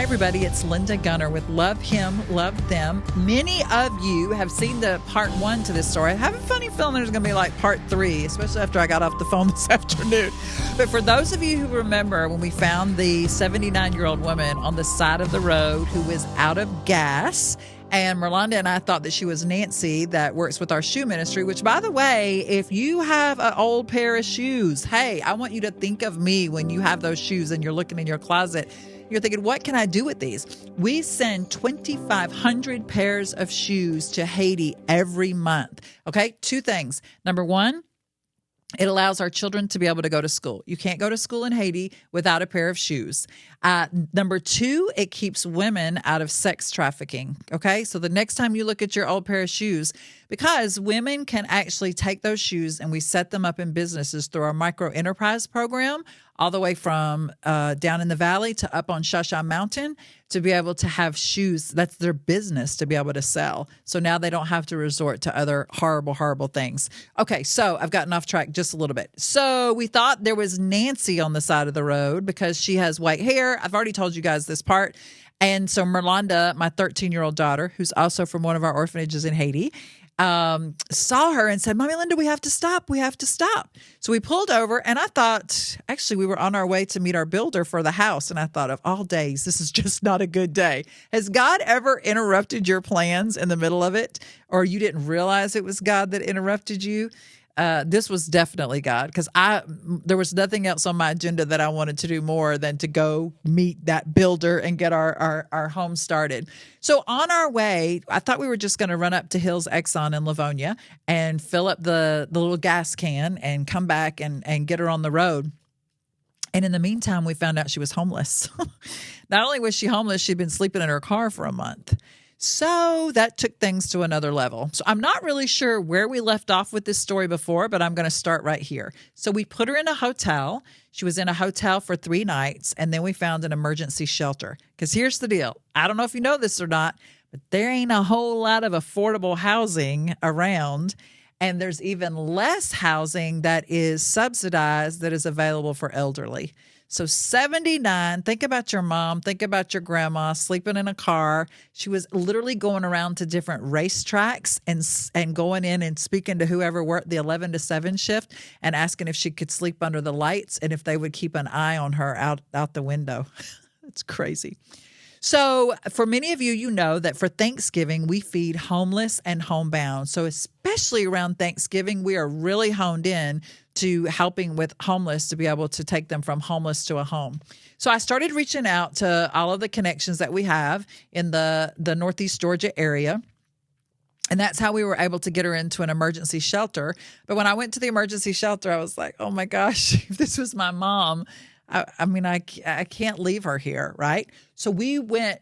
everybody. It's Linda Gunner with Love Him, Love Them. Many of you have seen the part 1 to this story. I have a funny feeling there's going to be like part 3, especially after I got off the phone this afternoon. But for those of you who remember when we found the 79-year-old woman on the side of the road who was out of gas, and Merlanda and I thought that she was Nancy that works with our shoe ministry, which, by the way, if you have an old pair of shoes, hey, I want you to think of me when you have those shoes and you're looking in your closet. You're thinking, what can I do with these? We send 2,500 pairs of shoes to Haiti every month. Okay, 2 things. Number 1, it allows our children to be able to go to school. You can't go to school in Haiti without a pair of shoes. Number 2, it keeps women out of sex trafficking. Okay, so the next time you look at your old pair of shoes, because women can actually take those shoes and we set them up in businesses through our micro enterprise program, all the way from down in the valley to up on Shasha Mountain, to be able to have shoes. That's their business to be able to sell. So now they don't have to resort to other horrible, horrible things. Okay, so I've gotten off track just a little bit. So we thought there was Nancy on the side of the road because she has white hair. I've already told you guys this part. And so Merlanda, my 13-year-old daughter, who's also from one of our orphanages in Haiti, saw her and said, Mommy Linda, we have to stop. We have to stop. So we pulled over, and I thought, actually, we were on our way to meet our builder for the house. And I thought, of all days, this is just not a good day. Has God ever interrupted your plans in the middle of it? Or you didn't realize it was God that interrupted you? This was definitely God, because there was nothing else on my agenda that I wanted to do more than to go meet that builder and get our home started. So on our way, I thought we were just going to run up to Hills Exxon in Livonia and fill up the little gas can and come back and get her on the road. And in the meantime, we found out she was homeless. Not only was she homeless, she'd been sleeping in her car for a month. So that took things to another level. So I'm not really sure where we left off with this story before, but I'm going to start right here. So we put her in a hotel. She was in a hotel for 3 nights, and then we found an emergency shelter. Because here's the deal. I don't know if you know this or not, but there ain't a whole lot of affordable housing around, and there's even less housing that is subsidized that is available for elderly. So 79, think about your mom, think about your grandma sleeping in a car. She was literally going around to different racetracks and going in and speaking to whoever worked the 11 to 7 shift and asking if she could sleep under the lights and if they would keep an eye on her out the window. It's crazy. So for many of you, you know that for Thanksgiving, we feed homeless and homebound. So especially around Thanksgiving, we are really honed in to helping with homeless to be able to take them from homeless to a home. So I started reaching out to all of the connections that we have in the Northeast Georgia area. And that's how we were able to get her into an emergency shelter. But when I went to the emergency shelter, I was like, oh my gosh, if this was my mom, I can't leave her here, right? So we went,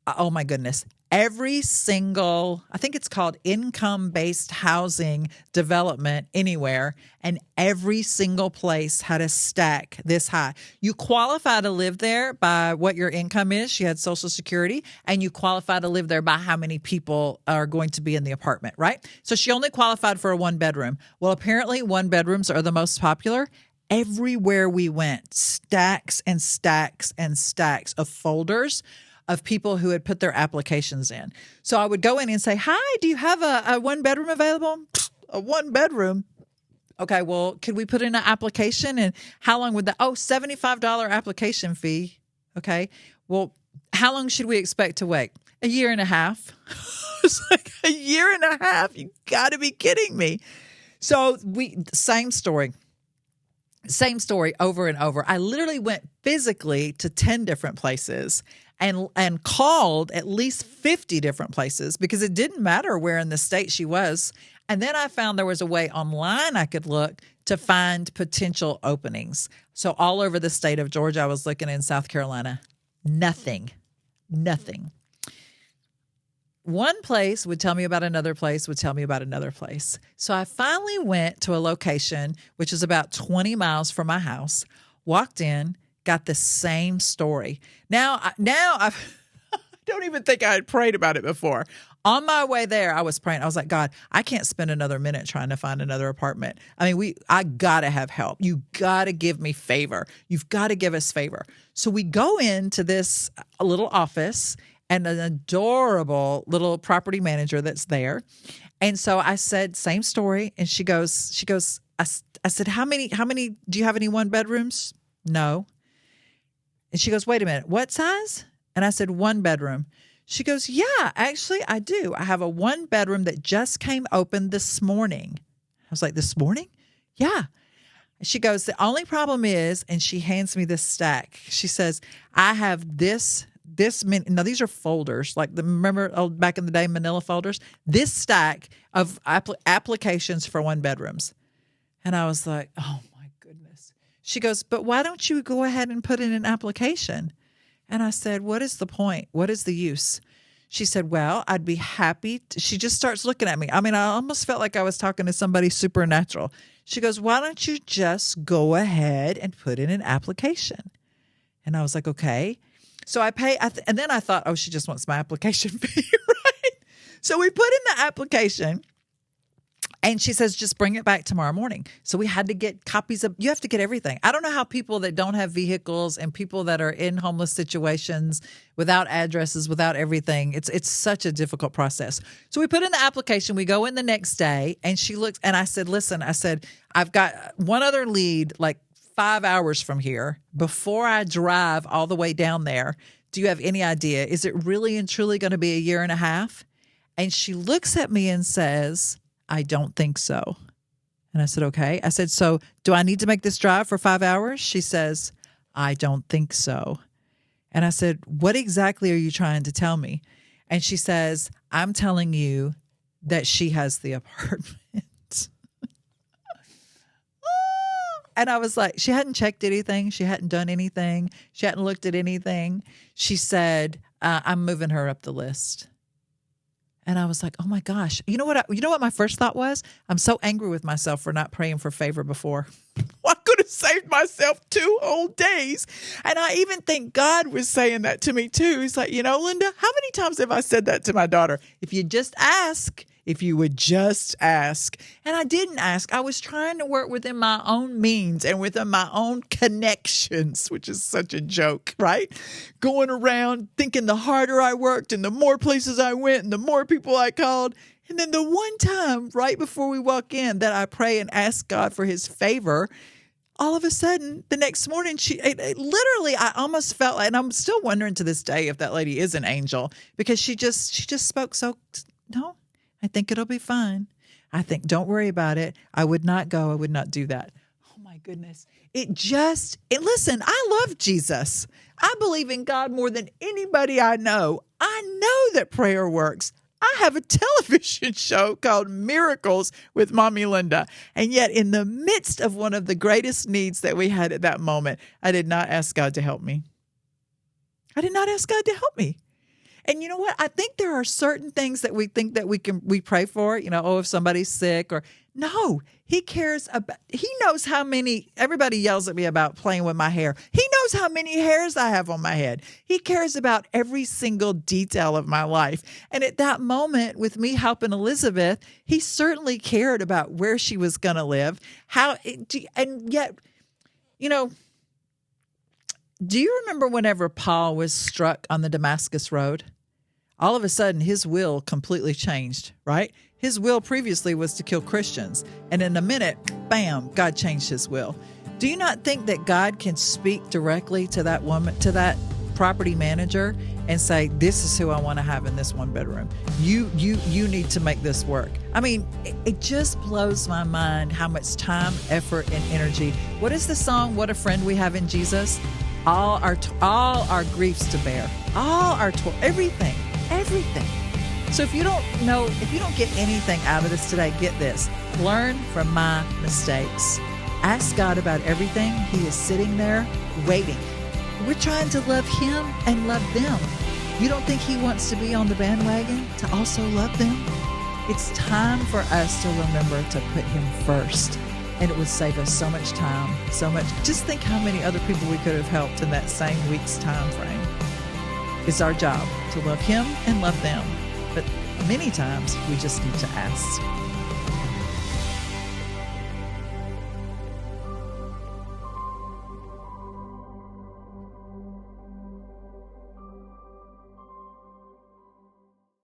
oh my goodness, every single, I think it's called income-based housing development anywhere, and every single place had a stack this high. You qualify to live there by what your income is. She had Social Security, and you qualify to live there by how many people are going to be in the apartment, right? So she only qualified for a 1-bedroom. Well, apparently 1-bedrooms are the most popular. Everywhere we went, stacks and stacks and stacks of folders of people who had put their applications in. So I would go in and say, hi, do you have a 1-bedroom available? A 1-bedroom? Okay, well, could we put in an application? And how long would that? Oh, $75 application fee. Okay, well, how long should we expect to wait? A year and a half. It's like a year and a half. You got to be kidding me. So same story over and over. I literally went physically to 10 different places and called at least 50 different places because it didn't matter where in the state she was. And then I found there was a way online I could look to find potential openings. So all over the state of Georgia, I was looking in South Carolina. Nothing. One place would tell me about another place, would tell me about another place. So I finally went to a location, which is about 20 miles from my house, walked in, got the same story. Now I don't even think I had prayed about it before. On my way there, I was praying. I was like, God, I can't spend another minute trying to find another apartment. I mean, I got to have help. You got to give me favor. You've got to give us favor. So we go into this little office and an adorable little property manager that's there. And so I said, same story. And she goes, I said, how many, do you have any one bedrooms? No. And she goes, wait a minute, what size? And I said, 1 bedroom. She goes, yeah, actually, I do. I have a 1 bedroom that just came open this morning. I was like, this morning? Yeah. She goes, the only problem is, and she hands me this stack. She says, I have this many. Now, these are folders, like remember back in the day, manila folders? This stack of applications for 1 bedrooms. And I was like, oh, my goodness. She goes, but why don't you go ahead and put in an application? And I said, what is the point? What is the use? She said, well, I'd be happy. She just starts looking at me. I mean, I almost felt like I was talking to somebody supernatural. She goes, why don't you just go ahead and put in an application? And I was like, okay. So I pay. And then I thought, oh, she just wants my application fee, right? So we put in the application. And she says, just bring it back tomorrow morning. So we had to get copies of, you have to get everything. I don't know how people that don't have vehicles and people that are in homeless situations without addresses, without everything, it's such a difficult process. So we put in the application, we go in the next day, and she looks, and I said, listen, I've got one other lead like 5 hours from here. Before I drive all the way down there, do you have any idea? Is it really and truly going to be a year and a half? And she looks at me and says, I don't think so. And I said, okay. I said, so do I need to make this drive for 5 hours? She says, I don't think so. And I said, what exactly are you trying to tell me? And she says, I'm telling you that she has the apartment. And I was like, she hadn't checked anything. She hadn't done anything. She hadn't looked at anything. She said, I'm moving her up the list. And I was like, oh my gosh. You know what my first thought was? I'm so angry with myself for not praying for favor before. I could have saved myself 2 whole days. And I even think God was saying that to me too. He's like, Linda, how many times have I said that to my daughter? If you would just ask. And I didn't ask. I was trying to work within my own means and within my own connections, which is such a joke, right? Going around thinking the harder I worked and the more places I went and the more people I called. And then the one time right before we walk in that I pray and ask God for his favor, all of a sudden, the next morning, literally, I almost felt like, and I'm still wondering to this day if that lady is an angel, because she just spoke so, no. I think it'll be fine. I think, don't worry about it. I would not go. I would not do that. Oh my goodness. Listen, I love Jesus. I believe in God more than anybody I know. I know that prayer works. I have a television show called Miracles with Mommy Linda. And yet in the midst of one of the greatest needs that we had at that moment, I did not ask God to help me. I did not ask God to help me. And you know what? I think there are certain things that we think that we pray for, if somebody's sick no, he cares about, he knows how many, everybody yells at me about playing with my hair. He knows how many hairs I have on my head. He cares about every single detail of my life. And at that moment with me helping Elizabeth, he certainly cared about where she was going to live, and yet, do you remember whenever Paul was struck on the Damascus Road? All of a sudden, his will completely changed, right? His will previously was to kill Christians. And in a minute, bam, God changed his will. Do you not think that God can speak directly to that woman, to that property manager, and say, this is who I want to have in this 1 bedroom. You need to make this work. I mean, it just blows my mind how much time, effort, and energy. What is the song, What a Friend We Have in Jesus? All our griefs to bear, everything. So if you don't get anything out of this today, get this. Learn from my mistakes. Ask God about everything. He is sitting there waiting. We're trying to love him and love them. You don't think he wants to be on the bandwagon to also love them? It's time for us to remember to put him first. And it would save us so much time, so much. Just think how many other people we could have helped in that same week's time frame. It's our job to love him and love them. But many times we just need to ask.